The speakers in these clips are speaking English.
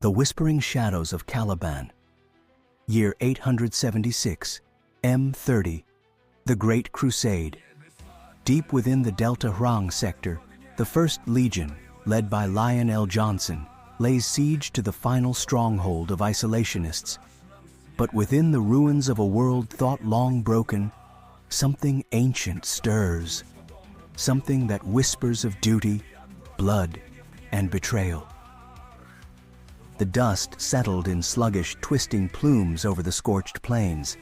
The Whispering Shadows of Caliban. Year 876, M30, the Great Crusade. Deep within the Delta Hrang sector, the First Legion, led by Lionel Johnson, lays siege to the final stronghold of isolationists. But within the ruins of a world thought long broken, something ancient stirs. Something that whispers of duty, blood, and betrayal. The dust settled in sluggish, twisting plumes over the scorched plains.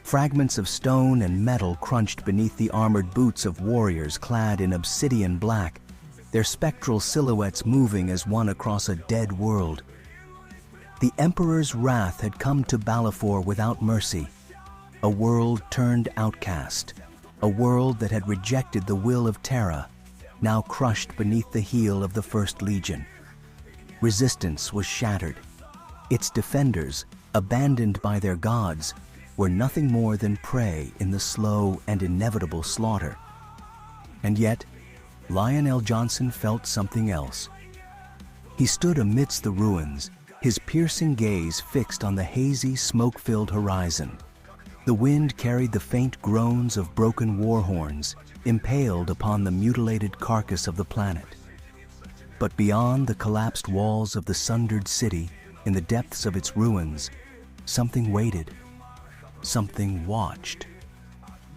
Fragments of stone and metal crunched beneath the armored boots of warriors clad in obsidian black, their spectral silhouettes moving as one across a dead world. The Emperor's wrath had come to Balfour without mercy, a world turned outcast, a world that had rejected the will of Terra, now crushed beneath the heel of the First Legion. Resistance was shattered. Its defenders, abandoned by their gods, were nothing more than prey in the slow and inevitable slaughter. And yet, Lionel Johnson felt something else. He stood amidst the ruins, his piercing gaze fixed on the hazy, smoke-filled horizon. The wind carried the faint groans of broken war horns, impaled upon the mutilated carcass of the planet. But beyond the collapsed walls of the sundered city, in the depths of its ruins, something waited. Something watched.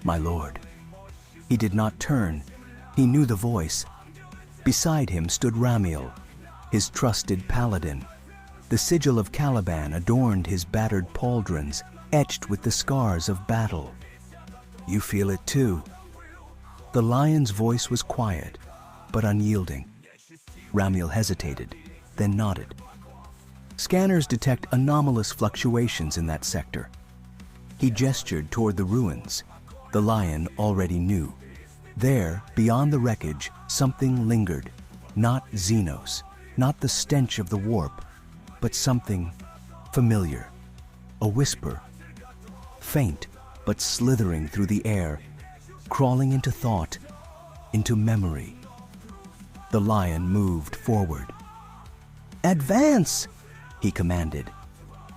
My lord. He did not turn. He knew the voice. Beside him stood Ramiel, his trusted paladin. The sigil of Caliban adorned his battered pauldrons, etched with the scars of battle. You feel it too. The lion's voice was quiet, but unyielding. Ramiel hesitated, then nodded. Scanners detect anomalous fluctuations in that sector. He gestured toward the ruins. The lion already knew. There, beyond the wreckage, something lingered. Not Xenos, not the stench of the warp, but something familiar. A whisper. Faint, but slithering through the air, crawling into thought, into memory. The lion moved forward. "Advance!" he commanded.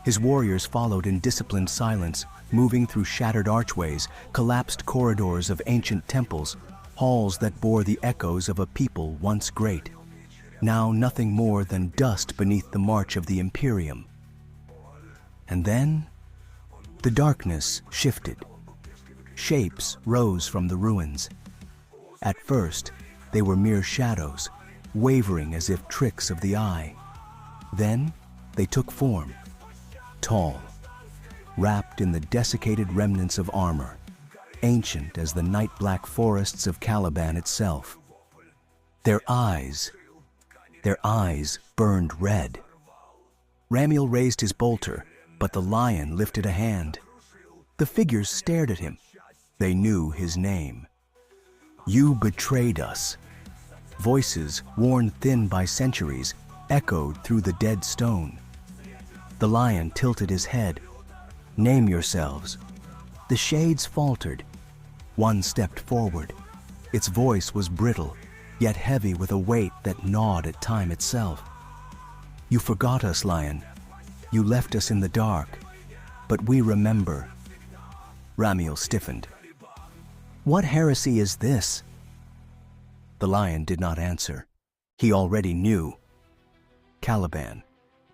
His warriors followed in disciplined silence, moving through shattered archways, collapsed corridors of ancient temples, halls that bore the echoes of a people once great, now nothing more than dust beneath the march of the Imperium. And then, the darkness shifted. Shapes rose from the ruins. At first, they were mere shadows, wavering as if tricks of the eye. Then, they took form, tall, wrapped in the desiccated remnants of armor, ancient as the night-black forests of Caliban itself. Their eyes burned red. Ramiel raised his bolter, but the lion lifted a hand. The figures stared at him. They knew his name. You betrayed us. Voices, worn thin by centuries, echoed through the dead stone. The lion tilted his head. Name yourselves. The shades faltered. One stepped forward. Its voice was brittle, yet heavy with a weight that gnawed at time itself. You forgot us, lion. You left us in the dark, but we remember. Ramiel stiffened. What heresy is this? The lion did not answer. He already knew. Caliban,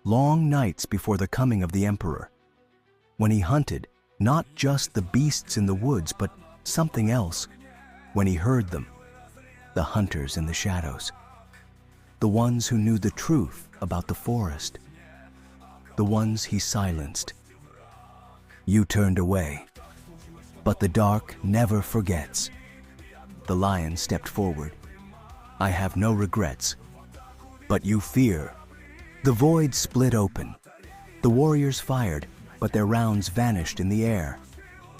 long nights before the coming of the Emperor. When he hunted, not just the beasts in the woods, but something else. When he heard them, the hunters in the shadows. The ones who knew the truth about the forest. The ones he silenced. You turned away. But the dark never forgets. The lion stepped forward. I have no regrets. But you fear. The void split open. The warriors fired, but their rounds vanished in the air.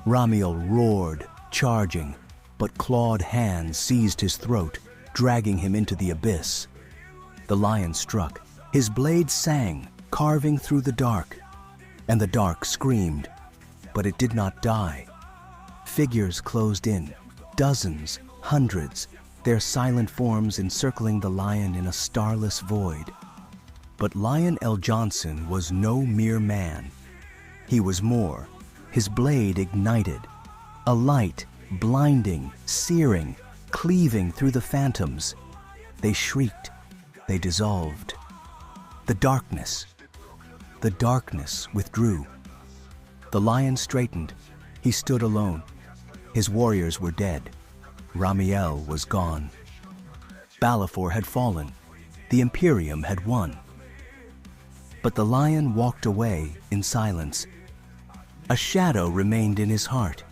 Ramiel roared, charging, but clawed hands seized his throat, dragging him into the abyss. The lion struck. His blade sang, carving through the dark. And the dark screamed, but it did not die. Figures closed in, dozens, hundreds, their silent forms encircling the lion in a starless void. But Lion L. Johnson was no mere man. He was more. His blade ignited. A light, blinding, searing, cleaving through the phantoms. They shrieked. They dissolved. The darkness withdrew. The lion straightened. He stood alone. His warriors were dead. Ramiel was gone. Balfour had fallen. The Imperium had won. But the lion walked away in silence. A shadow remained in his heart,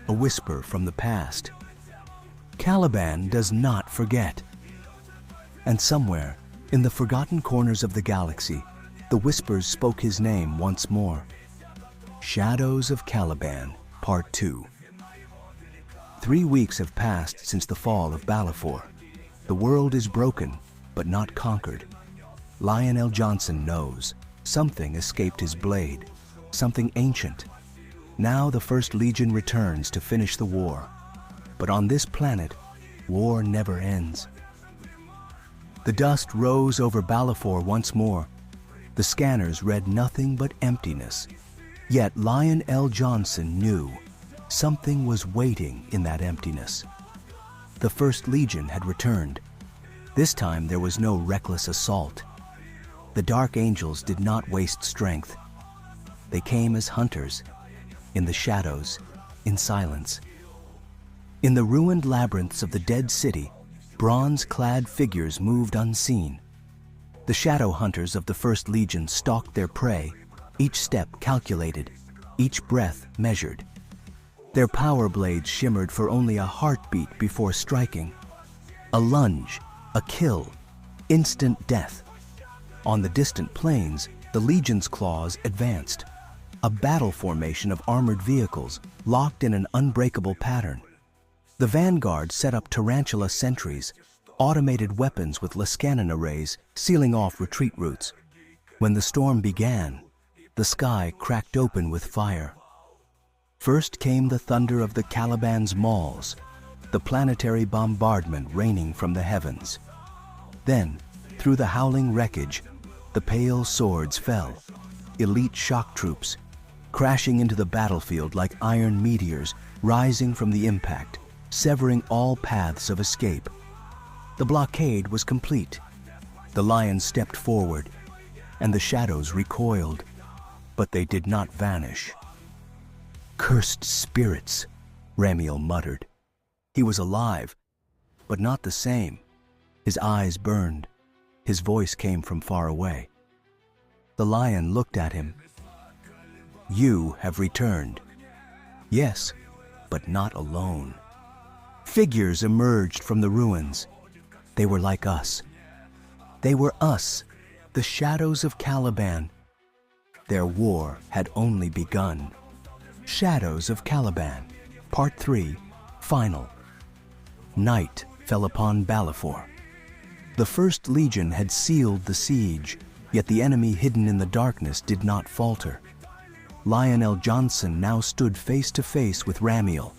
a whisper from the past. Caliban does not forget. And somewhere, in the forgotten corners of the galaxy, the whispers spoke his name once more. Shadows of Caliban, Part 2. 3 weeks have passed since the fall of Balfour. The world is broken, but not conquered. Lion L. Johnson knows something escaped his blade, something ancient. Now the First Legion returns to finish the war. But on this planet, war never ends. The dust rose over Balfour once more. The scanners read nothing but emptiness. Yet Lion L. Johnson knew something was waiting in that emptiness. The First Legion had returned. This time there was no reckless assault. The Dark Angels did not waste strength. They came as hunters, in the shadows, in silence. In the ruined labyrinths of the dead city, bronze-clad figures moved unseen. The shadow hunters of the First Legion stalked their prey, each step calculated, each breath measured. Their power blades shimmered for only a heartbeat before striking. A lunge, a kill, instant death. On the distant plains, the Legion's claws advanced, a battle formation of armored vehicles locked in an unbreakable pattern. The vanguard set up tarantula sentries, automated weapons with Lascanon arrays sealing off retreat routes. When the storm began, the sky cracked open with fire. First came the thunder of the Caliban's mauls, the planetary bombardment raining from the heavens. Then, through the howling wreckage, the pale swords fell, elite shock troops, crashing into the battlefield like iron meteors rising from the impact, severing all paths of escape. The blockade was complete. The lion stepped forward, and the shadows recoiled, but they did not vanish. Cursed spirits, Ramiel muttered. He was alive, but not the same. His eyes burned. His voice came from far away. The lion looked at him. You have returned. Yes, but not alone. Figures emerged from the ruins. They were like us. They were us, the shadows of Caliban. Their war had only begun. Shadows of Caliban, Part 3, Final. Night fell upon Balfour. The First Legion had sealed the siege, yet the enemy hidden in the darkness did not falter. Lion L. Johnson now stood face to face with Ramiel,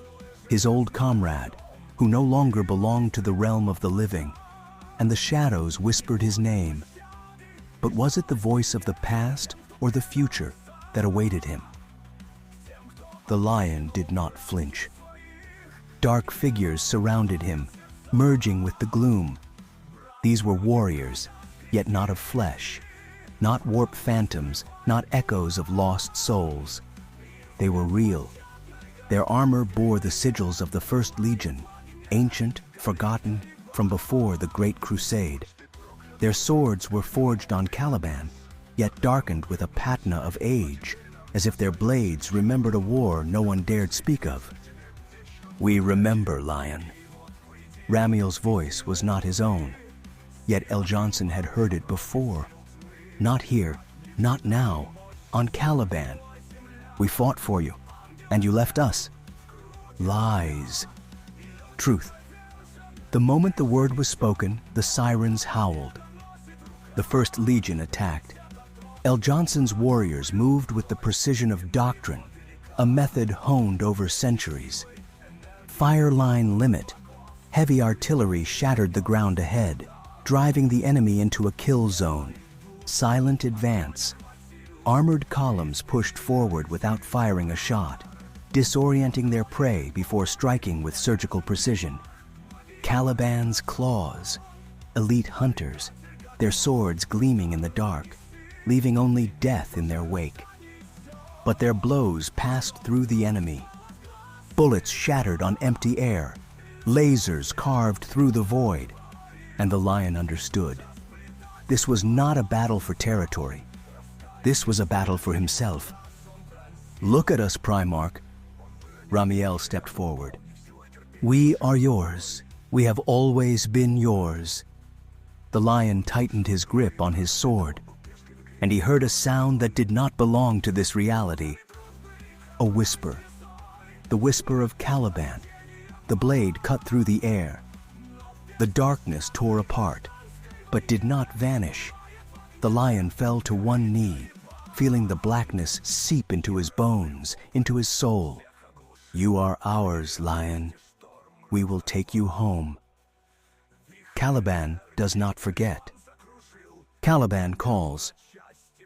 his old comrade, who no longer belonged to the realm of the living, and the shadows whispered his name. But was it the voice of the past or the future that awaited him? The lion did not flinch. Dark figures surrounded him, merging with the gloom. These were warriors, yet not of flesh, not warped phantoms, not echoes of lost souls. They were real. Their armor bore the sigils of the First Legion, ancient, forgotten, from before the Great Crusade. Their swords were forged on Caliban, yet darkened with a patina of age, as if their blades remembered a war no one dared speak of. We remember, Lion. Ramiel's voice was not his own, yet L. Johnson had heard it before. Not here, not now, on Caliban. We fought for you, and you left us. Lies. Truth. The moment the word was spoken, the sirens howled. The First Legion attacked. L. Johnson's warriors moved with the precision of doctrine, a method honed over centuries. Fire line limit. Heavy artillery shattered the ground ahead, driving the enemy into a kill zone. silent advance. Armored columns pushed forward without firing a shot, disorienting their prey before striking with surgical precision. Caliban's claws, elite hunters, their swords gleaming in the dark, leaving only death in their wake. But their blows passed through the enemy. Bullets shattered on empty air, lasers carved through the void, and the lion understood. This was not a battle for territory. This was a battle for himself. "Look at us, Primarch." Ramiel stepped forward. "We are yours. We have always been yours." The lion tightened his grip on his sword, and he heard a sound that did not belong to this reality. A whisper. The whisper of Caliban. The blade cut through the air. The darkness tore apart, but did not vanish. The lion fell to one knee, feeling the blackness seep into his bones, into his soul. "You are ours, lion. We will take you home." Caliban does not forget. Caliban calls.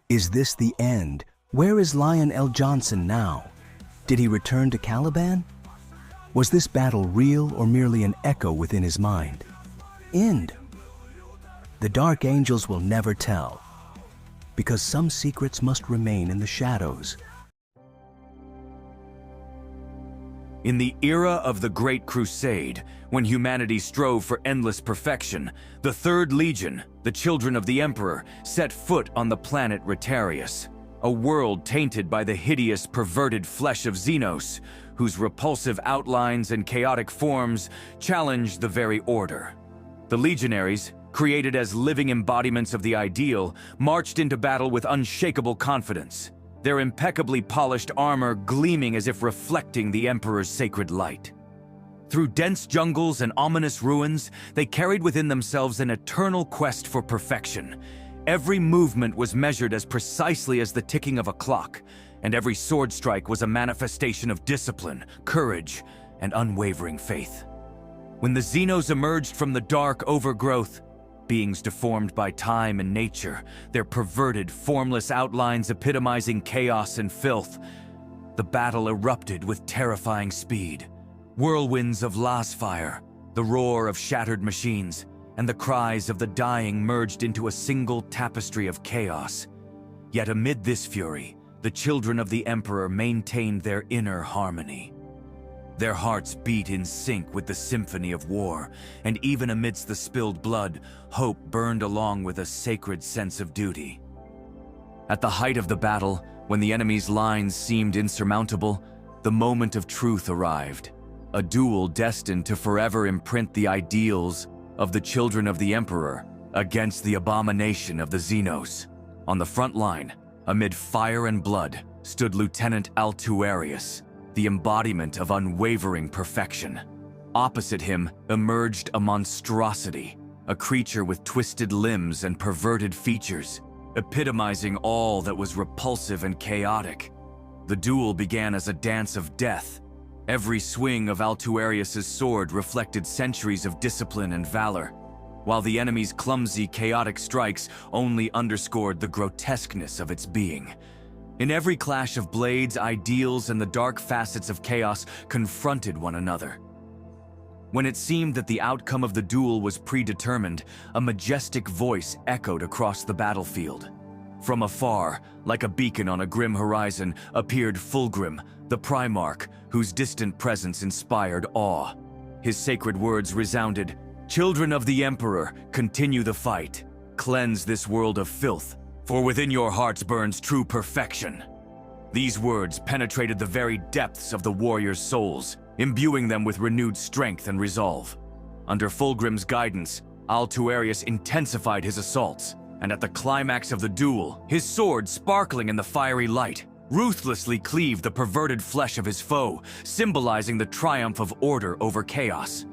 Is this the end? Where is Lion L. Johnson now? Did he return to Caliban? Was this battle real or merely an echo within his mind? End. The Dark Angels will never tell, because some secrets must remain in the shadows. In the era of the Great Crusade, when humanity strove for endless perfection, the Third Legion, the children of the Emperor, set foot on the planet Retarius, a world tainted by the hideous, perverted flesh of Xenos, whose repulsive outlines and chaotic forms challenged the very order. The Legionaries, created as living embodiments of the ideal, marched into battle with unshakable confidence, their impeccably polished armor gleaming as if reflecting the Emperor's sacred light. Through dense jungles and ominous ruins, they carried within themselves an eternal quest for perfection. Every movement was measured as precisely as the ticking of a clock, and every sword strike was a manifestation of discipline, courage, and unwavering faith. When the Xenos emerged from the dark overgrowth, beings deformed by time and nature, their perverted, formless outlines epitomizing chaos and filth, the battle erupted with terrifying speed. Whirlwinds of lasfire, the roar of shattered machines, and the cries of the dying merged into a single tapestry of chaos. Yet amid this fury, the children of the Emperor maintained their inner harmony. Their hearts beat in sync with the symphony of war, and even amidst the spilled blood, hope burned along with a sacred sense of duty. At the height of the battle, when the enemy's lines seemed insurmountable, the moment of truth arrived. A duel destined to forever imprint the ideals of the children of the Emperor against the abomination of the Xenos. On the front line, amid fire and blood, stood Lieutenant Altuarius, the embodiment of unwavering perfection. Opposite him emerged a monstrosity, a creature with twisted limbs and perverted features, epitomizing all that was repulsive and chaotic. The duel began as a dance of death. Every swing of Altuarius's sword reflected centuries of discipline and valor, while the enemy's clumsy, chaotic strikes only underscored the grotesqueness of its being. In every clash of blades, ideals and the dark facets of chaos confronted one another. When it seemed that the outcome of the duel was predetermined, a majestic voice echoed across the battlefield. From afar, like a beacon on a grim horizon, appeared Fulgrim, the Primarch, whose distant presence inspired awe. His sacred words resounded, "Children of the Emperor, continue the fight. Cleanse this world of filth, for within your hearts burns true perfection." These words penetrated the very depths of the warriors' souls, imbuing them with renewed strength and resolve. Under Fulgrim's guidance, Altuarius intensified his assaults, and at the climax of the duel, his sword, sparkling in the fiery light, ruthlessly cleaved the perverted flesh of his foe, symbolizing the triumph of order over chaos.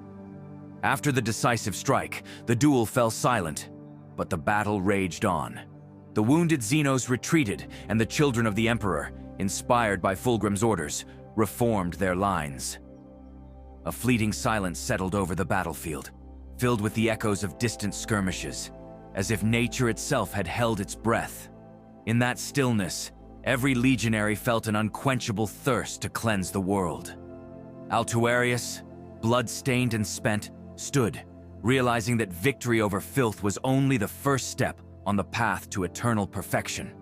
After the decisive strike, the duel fell silent, but the battle raged on. The wounded Xenos retreated, and the children of the Emperor, inspired by Fulgrim's orders, reformed their lines. A fleeting silence settled over the battlefield, filled with the echoes of distant skirmishes. as if nature itself had held its breath. In that stillness, every legionary felt an unquenchable thirst to cleanse the world. Altuarius, blood-stained and spent, stood, realizing that victory over filth was only the first step on the path to eternal perfection.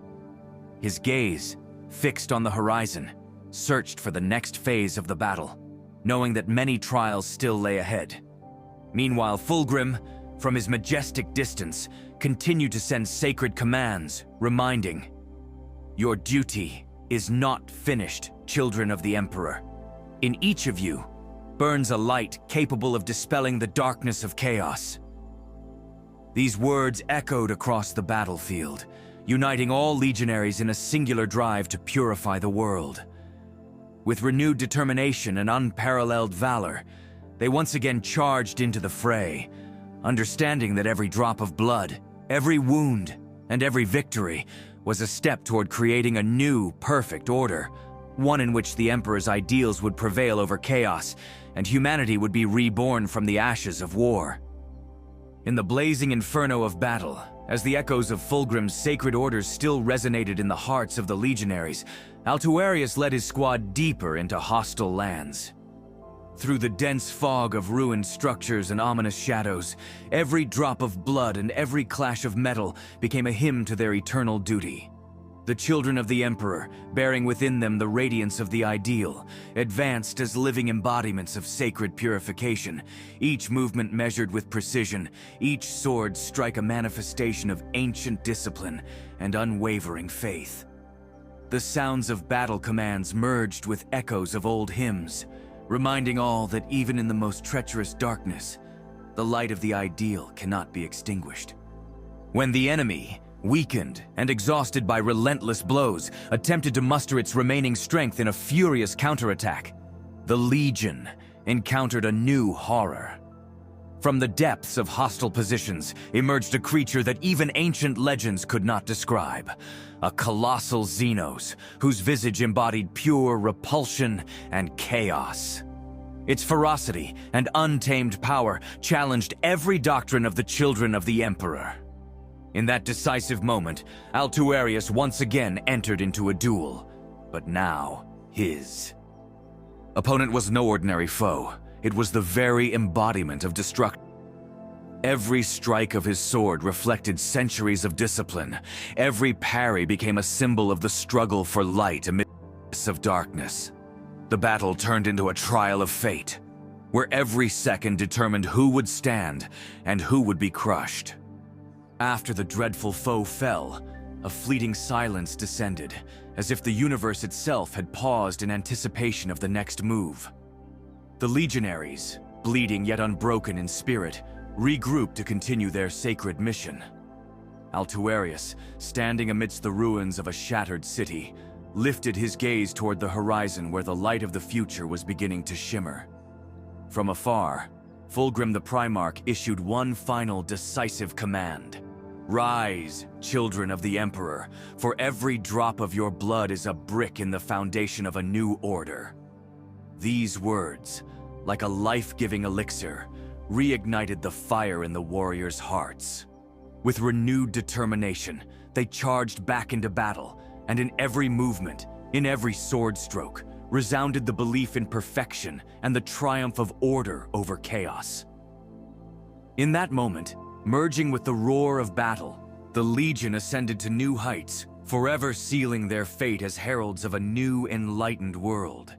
His gaze, fixed on the horizon, searched for the next phase of the battle, knowing that many trials still lay ahead. Meanwhile, Fulgrim, from his majestic distance, continued to send sacred commands, reminding, "Your duty is not finished, children of the Emperor. In each of you burns a light capable of dispelling the darkness of chaos." These words echoed across the battlefield, uniting all legionaries in a singular drive to purify the world. With renewed determination and unparalleled valor, they once again charged into the fray, understanding that every drop of blood, every wound, and every victory was a step toward creating a new, perfect order, one in which the Emperor's ideals would prevail over chaos, and humanity would be reborn from the ashes of war. In the blazing inferno of battle, as the echoes of Fulgrim's sacred orders still resonated in the hearts of the legionaries, Altuarius led his squad deeper into hostile lands. Through the dense fog of ruined structures and ominous shadows, every drop of blood and every clash of metal became a hymn to their eternal duty. The children of the Emperor, bearing within them the radiance of the ideal, advanced as living embodiments of sacred purification, each movement measured with precision, each sword strike a manifestation of ancient discipline and unwavering faith. The sounds of battle commands merged with echoes of old hymns, reminding all that even in the most treacherous darkness, the light of the ideal cannot be extinguished. When the enemy, weakened and exhausted by relentless blows, attempted to muster its remaining strength in a furious counterattack, the Legion encountered a new horror. From the depths of hostile positions emerged a creature that even ancient legends could not describe. A colossal Xenos, whose visage embodied pure repulsion and chaos. Its ferocity and untamed power challenged every doctrine of the children of the Emperor. In that decisive moment, Altuarius once again entered into a duel, but now his opponent was no ordinary foe. It was the very embodiment of destruction. Every strike of his sword reflected centuries of discipline. Every parry became a symbol of the struggle for light amid the mists of darkness. The battle turned into a trial of fate, where every second determined who would stand and who would be crushed. After the dreadful foe fell, a fleeting silence descended, as if the universe itself had paused in anticipation of the next move. The legionaries, bleeding yet unbroken in spirit, regrouped to continue their sacred mission. Altuarius, standing amidst the ruins of a shattered city, lifted his gaze toward the horizon where the light of the future was beginning to shimmer. From afar, Fulgrim the Primarch issued one final decisive command. "Rise, children of the Emperor, for every drop of your blood is a brick in the foundation of a new order." These words, like a life-giving elixir, reignited the fire in the warriors' hearts. With renewed determination, they charged back into battle, and in every movement, in every sword stroke, resounded the belief in perfection and the triumph of order over chaos. In that moment, merging with the roar of battle, the Legion ascended to new heights, forever sealing their fate as heralds of a new, enlightened world.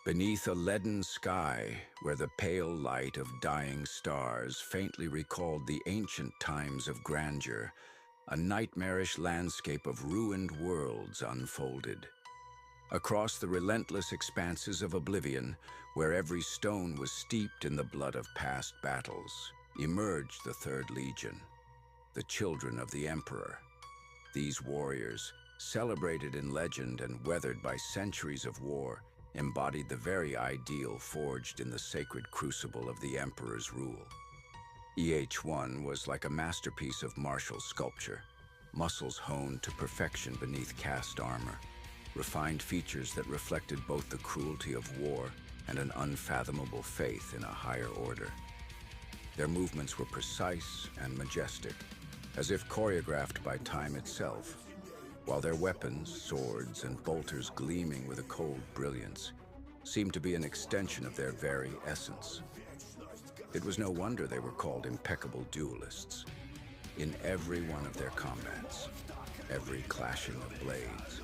Beneath a leaden sky, where the pale light of dying stars faintly recalled the ancient times of grandeur, a nightmarish landscape of ruined worlds unfolded. Across the relentless expanses of oblivion, where every stone was steeped in the blood of past battles, emerged the Third Legion, the children of the Emperor. These warriors, celebrated in legend and weathered by centuries of war, embodied the very ideal forged in the sacred crucible of the Emperor's rule. EH-1 was like a masterpiece of martial sculpture, muscles honed to perfection beneath cast armor, refined features that reflected both the cruelty of war and an unfathomable faith in a higher order. Their movements were precise and majestic, as if choreographed by time itself, while their weapons, swords, and bolters gleaming with a cold brilliance, seemed to be an extension of their very essence. It was no wonder they were called impeccable duelists. In every one of their combats, every clashing of blades,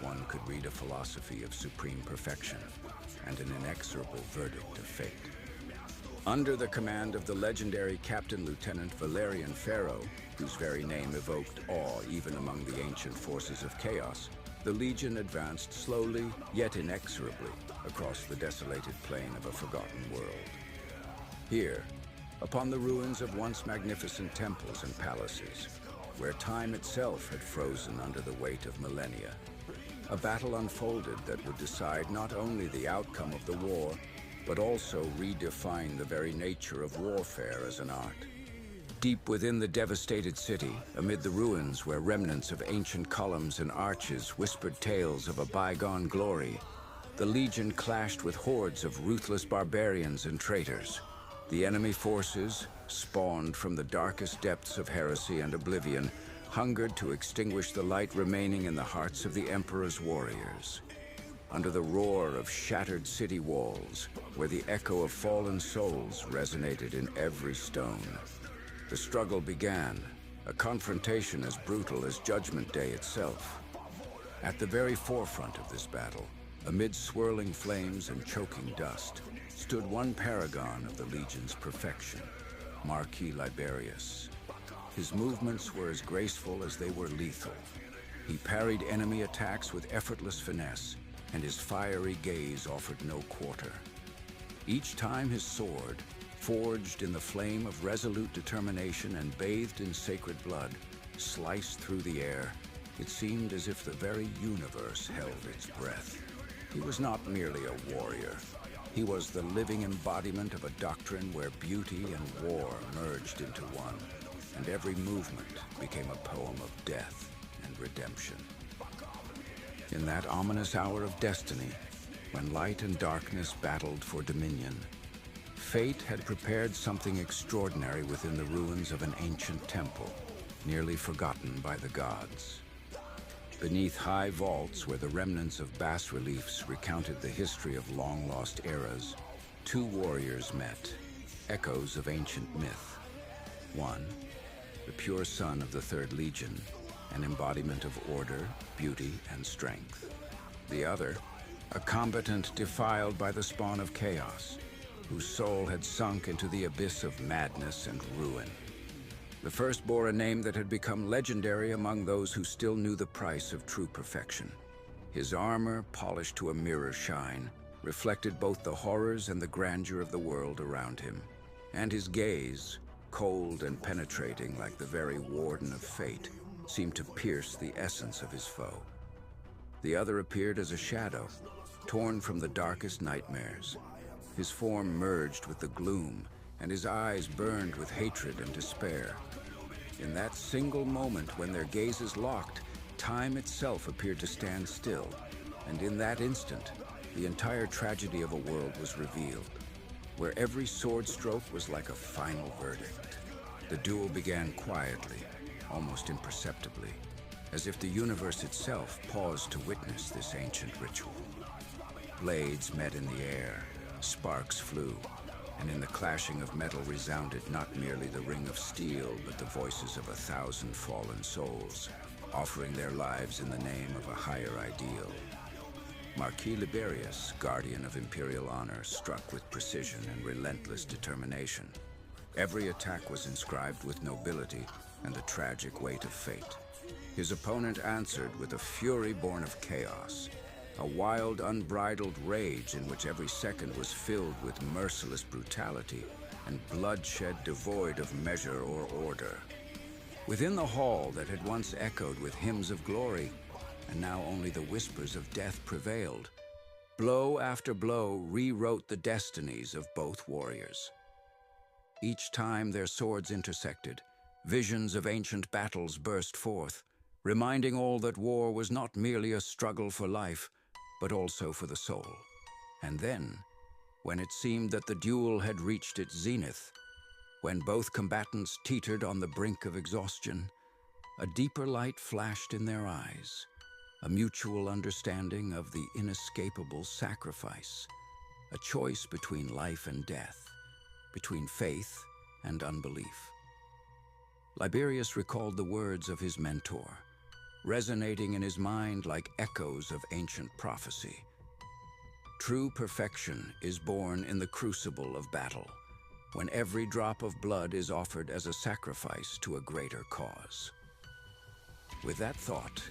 one could read a philosophy of supreme perfection and an inexorable verdict of fate. Under the command of the legendary Captain Lieutenant Valerian Pharaoh, whose very name evoked awe even among the ancient forces of chaos, the Legion advanced slowly yet inexorably across the desolated plain of a forgotten world. Here, upon the ruins of once magnificent temples and palaces, where time itself had frozen under the weight of millennia, a battle unfolded that would decide not only the outcome of the war, but also redefine the very nature of warfare as an art. Deep within the devastated city, amid the ruins where remnants of ancient columns and arches whispered tales of a bygone glory, the Legion clashed with hordes of ruthless barbarians and traitors. The enemy forces, spawned from the darkest depths of heresy and oblivion, hungered to extinguish the light remaining in the hearts of the Emperor's warriors. Under the roar of shattered city walls, where the echo of fallen souls resonated in every stone, the struggle began, a confrontation as brutal as Judgment Day itself. At the very forefront of this battle, amid swirling flames and choking dust, stood one paragon of the Legion's perfection, Marquis Liberius. His movements were as graceful as they were lethal. He parried enemy attacks with effortless finesse, and his fiery gaze offered no quarter. Each time his sword, forged in the flame of resolute determination and bathed in sacred blood, sliced through the air, it seemed as if the very universe held its breath. He was not merely a warrior. He was the living embodiment of a doctrine where beauty and war merged into one, and every movement became a poem of death and redemption. In that ominous hour of destiny, when light and darkness battled for dominion, fate had prepared something extraordinary within the ruins of an ancient temple, nearly forgotten by the gods. Beneath high vaults where the remnants of bas-reliefs recounted the history of long-lost eras, two warriors met, echoes of ancient myth. One, the pure son of the Third Legion, an embodiment of order, beauty, and strength. The other, a combatant defiled by the spawn of chaos, whose soul had sunk into the abyss of madness and ruin. The first bore a name that had become legendary among those who still knew the price of true perfection. His armor, polished to a mirror shine, reflected both the horrors and the grandeur of the world around him. And his gaze, cold and penetrating like the very warden of fate, seemed to pierce the essence of his foe. The other appeared as a shadow, torn from the darkest nightmares. His form merged with the gloom, and his eyes burned with hatred and despair. In that single moment when their gazes locked, time itself appeared to stand still, and in that instant, the entire tragedy of a world was revealed, where every sword stroke was like a final verdict. The duel began quietly, almost imperceptibly, as if the universe itself paused to witness this ancient ritual. Blades met in the air, sparks flew, and in the clashing of metal resounded not merely the ring of steel, but the voices of 1,000 fallen souls, offering their lives in the name of a higher ideal. Marquis Liberius, guardian of imperial honor, struck with precision and relentless determination. Every attack was inscribed with nobility and the tragic weight of fate. His opponent answered with a fury born of chaos, a wild, unbridled rage in which every second was filled with merciless brutality and bloodshed devoid of measure or order. Within the hall that had once echoed with hymns of glory, and now only the whispers of death prevailed, blow after blow rewrote the destinies of both warriors. Each time their swords intersected, visions of ancient battles burst forth, reminding all that war was not merely a struggle for life, but also for the soul. And then, when it seemed that the duel had reached its zenith, When both combatants teetered on the brink of exhaustion, a deeper light flashed in their eyes, a mutual understanding of the inescapable sacrifice, a choice between life and death, between faith and unbelief. Liberius recalled the words of his mentor, resonating in his mind like echoes of ancient prophecy. True perfection is born in the crucible of battle, when every drop of blood is offered as a sacrifice to a greater cause. With that thought,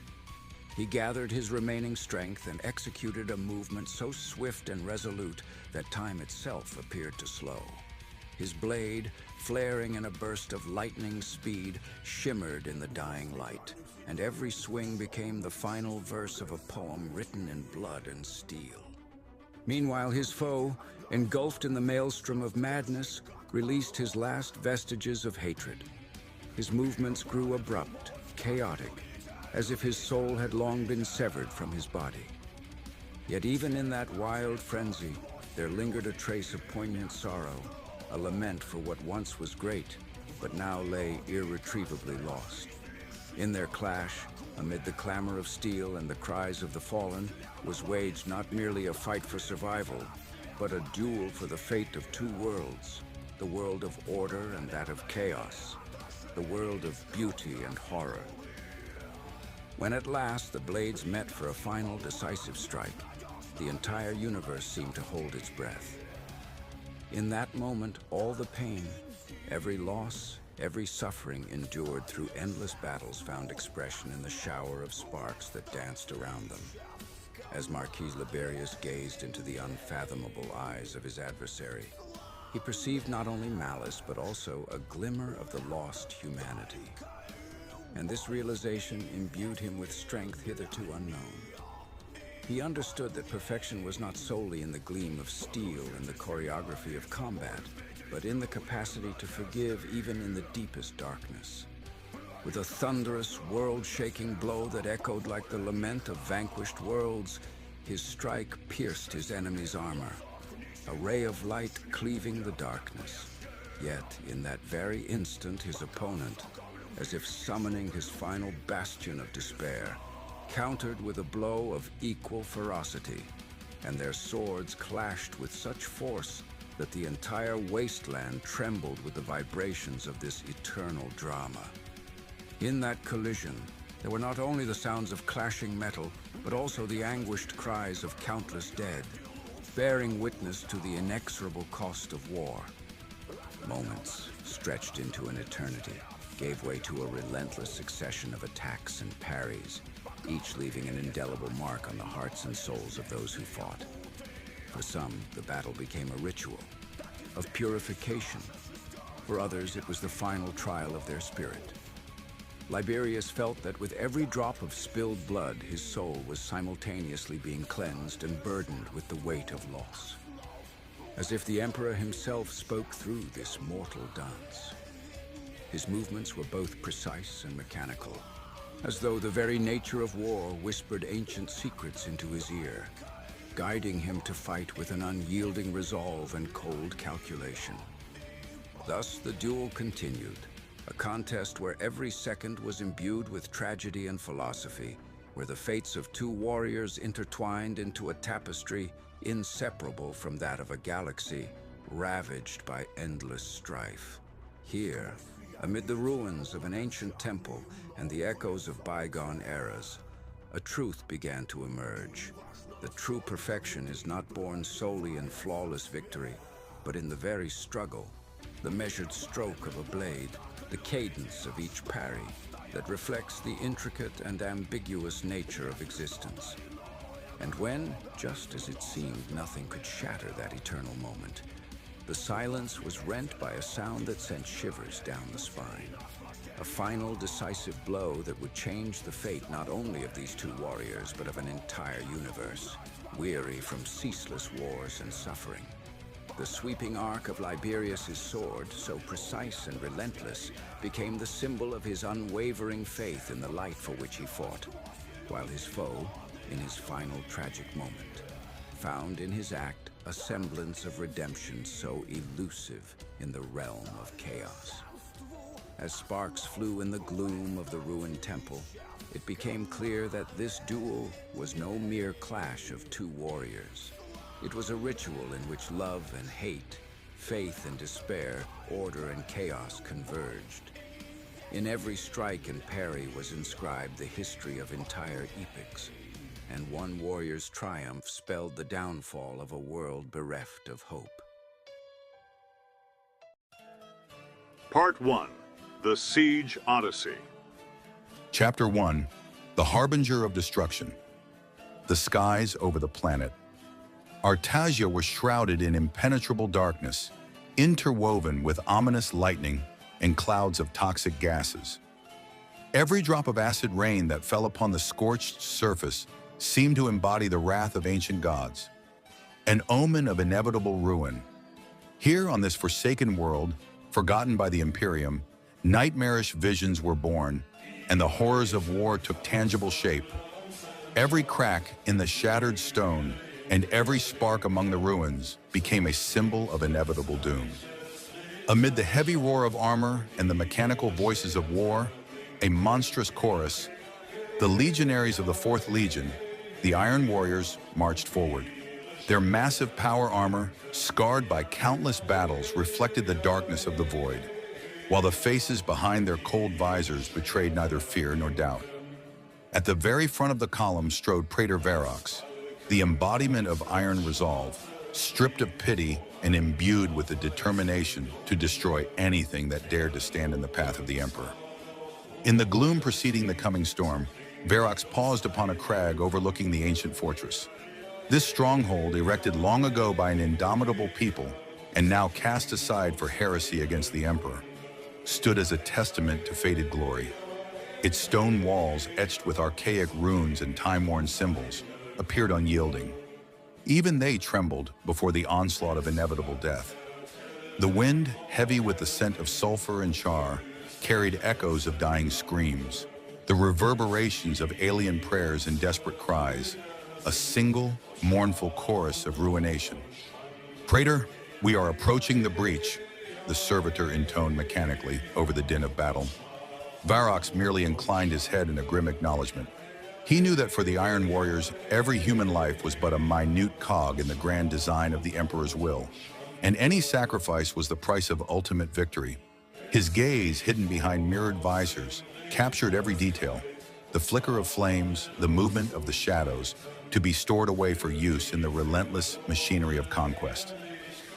he gathered his remaining strength and executed a movement so swift and resolute that time itself appeared to slow. His blade, flaring in a burst of lightning speed, shimmered in the dying light, and every swing became the final verse of a poem written in blood and steel. Meanwhile, his foe, engulfed in the maelstrom of madness, released his last vestiges of hatred. His movements grew abrupt, chaotic, as if his soul had long been severed from his body. Yet even in that wild frenzy, there lingered a trace of poignant sorrow, a lament for what once was great, but now lay irretrievably lost. In their clash, amid the clamor of steel and the cries of the fallen, was waged not merely a fight for survival, but a duel for the fate of two worlds, the world of order and that of chaos, the world of beauty and horror. When at last the blades met for a final decisive strike, the entire universe seemed to hold its breath. In that moment, all the pain, every loss, every suffering endured through endless battles found expression in the shower of sparks that danced around them. As Marquis Liberius gazed into the unfathomable eyes of his adversary, he perceived not only malice, but also a glimmer of the lost humanity. And this realization imbued him with strength hitherto unknown. He understood that perfection was not solely in the gleam of steel and the choreography of combat, but in the capacity to forgive even in the deepest darkness. With a thunderous, world-shaking blow that echoed like the lament of vanquished worlds, his strike pierced his enemy's armor, a ray of light cleaving the darkness. Yet, in that very instant, his opponent, as if summoning his final bastion of despair, countered with a blow of equal ferocity, and their swords clashed with such force that the entire wasteland trembled with the vibrations of this eternal drama. In that collision, there were not only the sounds of clashing metal, but also the anguished cries of countless dead, bearing witness to the inexorable cost of war. Moments, stretched into an eternity, gave way to a relentless succession of attacks and parries, each leaving an indelible mark on the hearts and souls of those who fought. For some, the battle became a ritual of purification. For others, it was the final trial of their spirit. Liberius felt that with every drop of spilled blood, his soul was simultaneously being cleansed and burdened with the weight of loss. As if the Emperor himself spoke through this mortal dance. His movements were both precise and mechanical, as though the very nature of war whispered ancient secrets into his ear, guiding him to fight with an unyielding resolve and cold calculation. Thus the duel continued, a contest where every second was imbued with tragedy and philosophy, where the fates of two warriors intertwined into a tapestry inseparable from that of a galaxy ravaged by endless strife. Here, amid the ruins of an ancient temple and the echoes of bygone eras, a truth began to emerge. The true perfection is not born solely in flawless victory, but in the very struggle, the measured stroke of a blade, the cadence of each parry that reflects the intricate and ambiguous nature of existence. And when, just as it seemed, nothing could shatter that eternal moment, the silence was rent by a sound that sent shivers down the spine. A final decisive blow that would change the fate not only of these two warriors, but of an entire universe, weary from ceaseless wars and suffering. The sweeping arc of Liberius's sword, so precise and relentless, became the symbol of his unwavering faith in the light for which he fought, while his foe, in his final tragic moment, found in his act a semblance of redemption so elusive in the realm of chaos. As sparks flew in the gloom of the ruined temple, it became clear that this duel was no mere clash of two warriors. It was a ritual in which love and hate, faith and despair, order and chaos converged. In every strike and parry was inscribed the history of entire epochs, and one warrior's triumph spelled the downfall of a world bereft of hope. Part 1. The Siege Odyssey. Chapter 1. The Harbinger of Destruction. The skies over the planet. Artasia was shrouded in impenetrable darkness, interwoven with ominous lightning and clouds of toxic gases. Every drop of acid rain that fell upon the scorched surface seemed to embody the wrath of ancient gods, an omen of inevitable ruin. Here on this forsaken world, forgotten by the Imperium, nightmarish visions were born, and the horrors of war took tangible shape. Every crack in the shattered stone and every spark among the ruins became a symbol of inevitable doom. Amid the heavy roar of armor and the mechanical voices of war, a monstrous chorus, the legionaries of the 4th Legion, the Iron Warriors, marched forward. Their massive power armor, scarred by countless battles, reflected the darkness of the void, while the faces behind their cold visors betrayed neither fear nor doubt. At the very front of the column strode Praetor Varrox, the embodiment of iron resolve, stripped of pity and imbued with the determination to destroy anything that dared to stand in the path of the Emperor. In the gloom preceding the coming storm, Varrox paused upon a crag overlooking the ancient fortress. This stronghold, erected long ago by an indomitable people and now cast aside for heresy against the Emperor, stood as a testament to faded glory. Its stone walls, etched with archaic runes and time-worn symbols, appeared unyielding. Even they trembled before the onslaught of inevitable death. The wind, heavy with the scent of sulfur and char, carried echoes of dying screams, the reverberations of alien prayers and desperate cries, a single, mournful chorus of ruination. "Praetor, we are approaching the breach," the servitor intoned mechanically over the din of battle. Varrox merely inclined his head in a grim acknowledgement. He knew that for the Iron Warriors, every human life was but a minute cog in the grand design of the Emperor's will, and any sacrifice was the price of ultimate victory. His gaze, hidden behind mirrored visors, captured every detail, the flicker of flames, the movement of the shadows, to be stored away for use in the relentless machinery of conquest.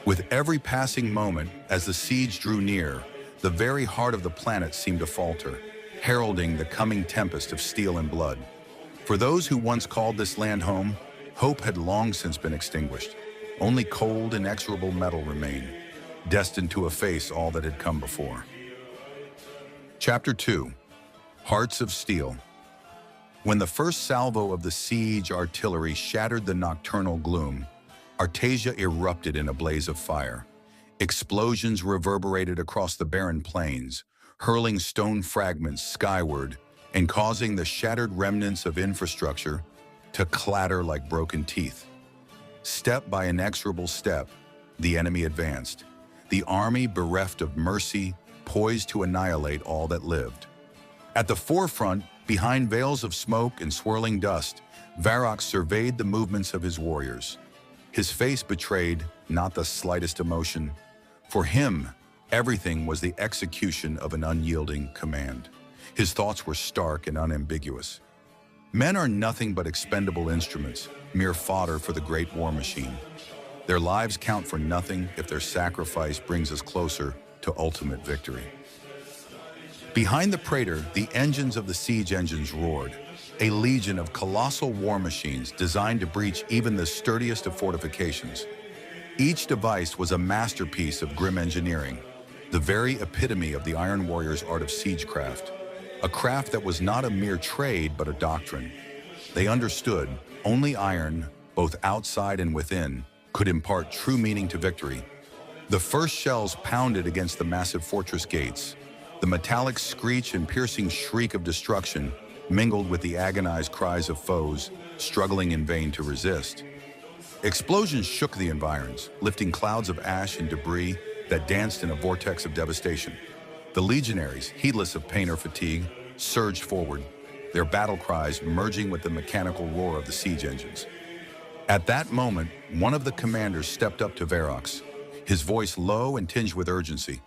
With every passing moment, as the siege drew near, the very heart of the planet seemed to falter, heralding the coming tempest of steel and blood. For those who once called this land home, hope had long since been extinguished. Only cold, inexorable metal remained, destined to efface all that had come before. Chapter 2. Hearts of Steel. When the first salvo of the siege artillery shattered the nocturnal gloom, Artasia erupted in a blaze of fire. Explosions reverberated across the barren plains, hurling stone fragments skyward and causing the shattered remnants of infrastructure to clatter like broken teeth. Step by inexorable step, the enemy advanced, the army bereft of mercy, poised to annihilate all that lived. At the forefront, behind veils of smoke and swirling dust, Varrox surveyed the movements of his warriors. His face betrayed not the slightest emotion. For him, everything was the execution of an unyielding command. His thoughts were stark and unambiguous. Men are nothing but expendable instruments, mere fodder for the great war machine. Their lives count for nothing if their sacrifice brings us closer to ultimate victory. Behind the Praetor, the engines of the siege engines roared, a legion of colossal war machines designed to breach even the sturdiest of fortifications. Each device was a masterpiece of grim engineering, the very epitome of the Iron Warriors' art of siegecraft, a craft that was not a mere trade but a doctrine. They understood only iron, both outside and within, could impart true meaning to victory. The first shells pounded against the massive fortress gates. The metallic screech and piercing shriek of destruction mingled with the agonized cries of foes struggling in vain to resist. Explosions shook the environs, lifting clouds of ash and debris that danced in a vortex of devastation. The legionaries, heedless of pain or fatigue, surged forward, their battle cries merging with the mechanical roar of the siege engines. At that moment, one of the commanders stepped up to Varrox, his voice low and tinged with urgency.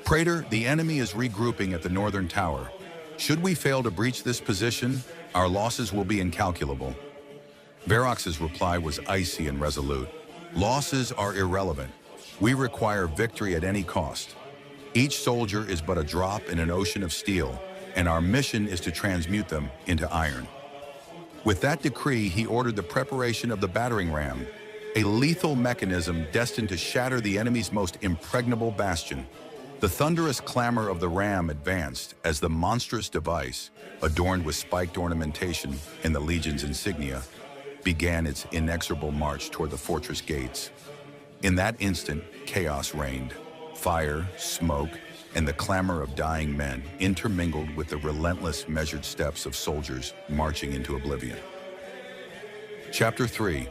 "Praetor, the enemy is regrouping at the northern tower. Should we fail to breach this position, our losses will be incalculable." Varrox's reply was icy and resolute. "Losses are irrelevant. We require victory at any cost. Each soldier is but a drop in an ocean of steel, and our mission is to transmute them into iron." With that decree, he ordered the preparation of the battering ram, a lethal mechanism destined to shatter the enemy's most impregnable bastion. The thunderous clamor of the ram advanced as the monstrous device, adorned with spiked ornamentation in the Legion's insignia, began its inexorable march toward the fortress gates. In that instant, chaos reigned. Fire, smoke, and the clamor of dying men intermingled with the relentless, measured steps of soldiers marching into oblivion. Chapter 3.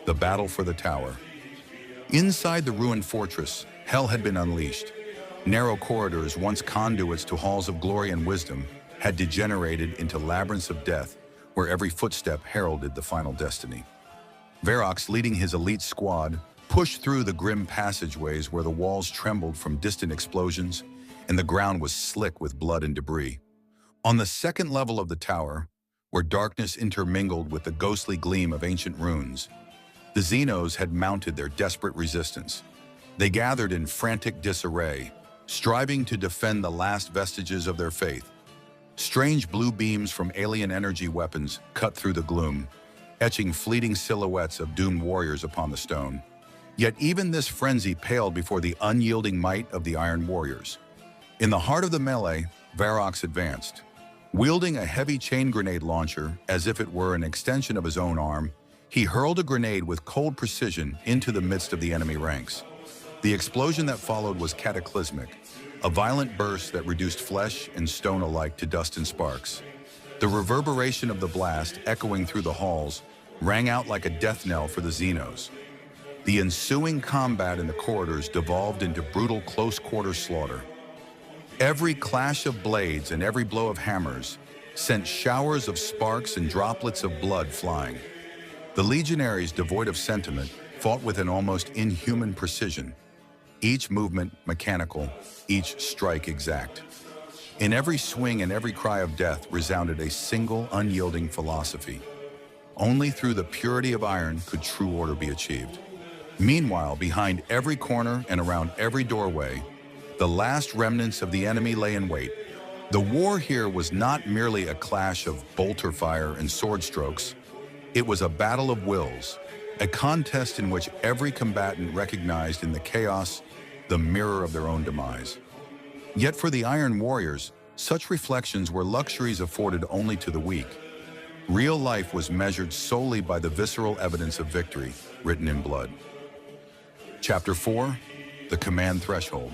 The Battle for the Tower. Inside the ruined fortress, hell had been unleashed. Narrow corridors, once conduits to halls of glory and wisdom, had degenerated into labyrinths of death where every footstep heralded the final destiny. Varrox, leading his elite squad, pushed through the grim passageways where the walls trembled from distant explosions and the ground was slick with blood and debris. On the second level of the tower, where darkness intermingled with the ghostly gleam of ancient runes, the Xenos had mounted their desperate resistance. They gathered in frantic disarray, striving to defend the last vestiges of their faith. Strange blue beams from alien energy weapons cut through the gloom, etching fleeting silhouettes of doomed warriors upon the stone. Yet even this frenzy paled before the unyielding might of the Iron Warriors. In the heart of the melee, Varrox advanced. Wielding a heavy chain grenade launcher as if it were an extension of his own arm, he hurled a grenade with cold precision into the midst of the enemy ranks. The explosion that followed was cataclysmic, a violent burst that reduced flesh and stone alike to dust and sparks. The reverberation of the blast, echoing through the halls, rang out like a death knell for the Xenos. The ensuing combat in the corridors devolved into brutal close-quarter slaughter. Every clash of blades and every blow of hammers sent showers of sparks and droplets of blood flying. The legionaries, devoid of sentiment, fought with an almost inhuman precision. Each movement mechanical, each strike exact. In every swing and every cry of death resounded a single unyielding philosophy. Only through the purity of iron could true order be achieved. Meanwhile, behind every corner and around every doorway, the last remnants of the enemy lay in wait. The war here was not merely a clash of bolter fire and sword strokes. It was a battle of wills, a contest in which every combatant recognized in the chaos the mirror of their own demise. Yet for the Iron Warriors, such reflections were luxuries afforded only to the weak. Real life was measured solely by the visceral evidence of victory written in blood. Chapter 4. The Command Threshold.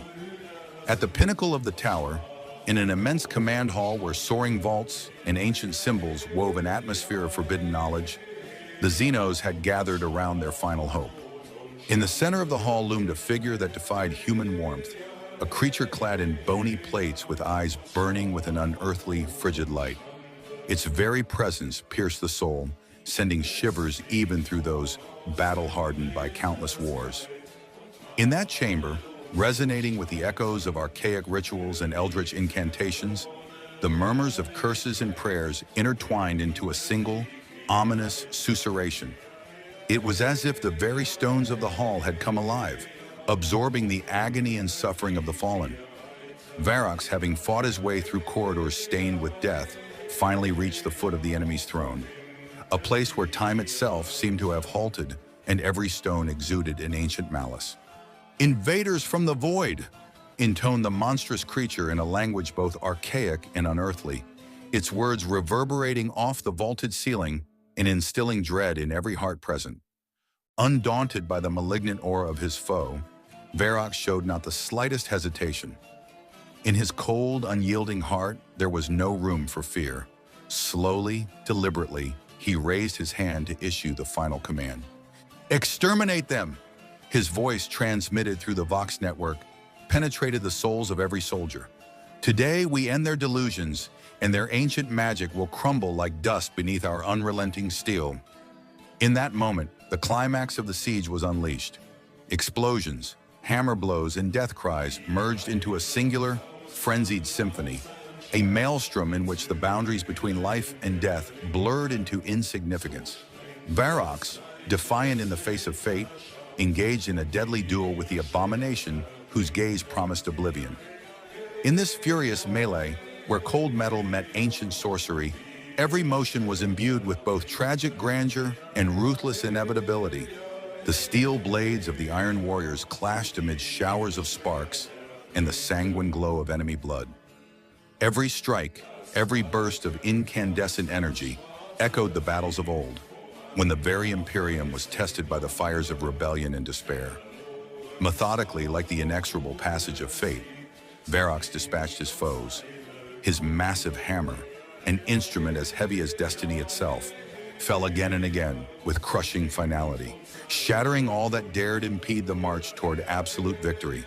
At the pinnacle of the tower, in an immense command hall where soaring vaults and ancient symbols wove an atmosphere of forbidden knowledge, the Xenos had gathered around their final hope. In the center of the hall loomed a figure that defied human warmth, a creature clad in bony plates with eyes burning with an unearthly, frigid light. Its very presence pierced the soul, sending shivers even through those battle-hardened by countless wars. In that chamber, resonating with the echoes of archaic rituals and eldritch incantations, the murmurs of curses and prayers intertwined into a single, ominous susurration. It was as if the very stones of the hall had come alive, absorbing the agony and suffering of the fallen. Varrox, having fought his way through corridors stained with death, finally reached the foot of the enemy's throne, a place where time itself seemed to have halted and every stone exuded an ancient malice. "Invaders from the void!" intoned the monstrous creature in a language both archaic and unearthly, its words reverberating off the vaulted ceiling and instilling dread in every heart present. Undaunted by the malignant aura of his foe, Varrox showed not the slightest hesitation. In his cold, unyielding heart, there was no room for fear. Slowly, deliberately, he raised his hand to issue the final command. Exterminate them! His voice, transmitted through the Vox network, penetrated the souls of every soldier. Today, we end their delusions, and their ancient magic will crumble like dust beneath our unrelenting steel. In that moment, the climax of the siege was unleashed. Explosions, hammer blows, and death cries merged into a singular, frenzied symphony, a maelstrom in which the boundaries between life and death blurred into insignificance. Varrox, defiant in the face of fate, engaged in a deadly duel with the abomination whose gaze promised oblivion. In this furious melee, where cold metal met ancient sorcery, every motion was imbued with both tragic grandeur and ruthless inevitability. The steel blades of the Iron Warriors clashed amid showers of sparks and the sanguine glow of enemy blood. Every strike, every burst of incandescent energy echoed the battles of old, when the very Imperium was tested by the fires of rebellion and despair. Methodically, like the inexorable passage of fate, Varrox dispatched his foes. His massive hammer, an instrument as heavy as destiny itself, fell again and again with crushing finality, shattering all that dared impede the march toward absolute victory.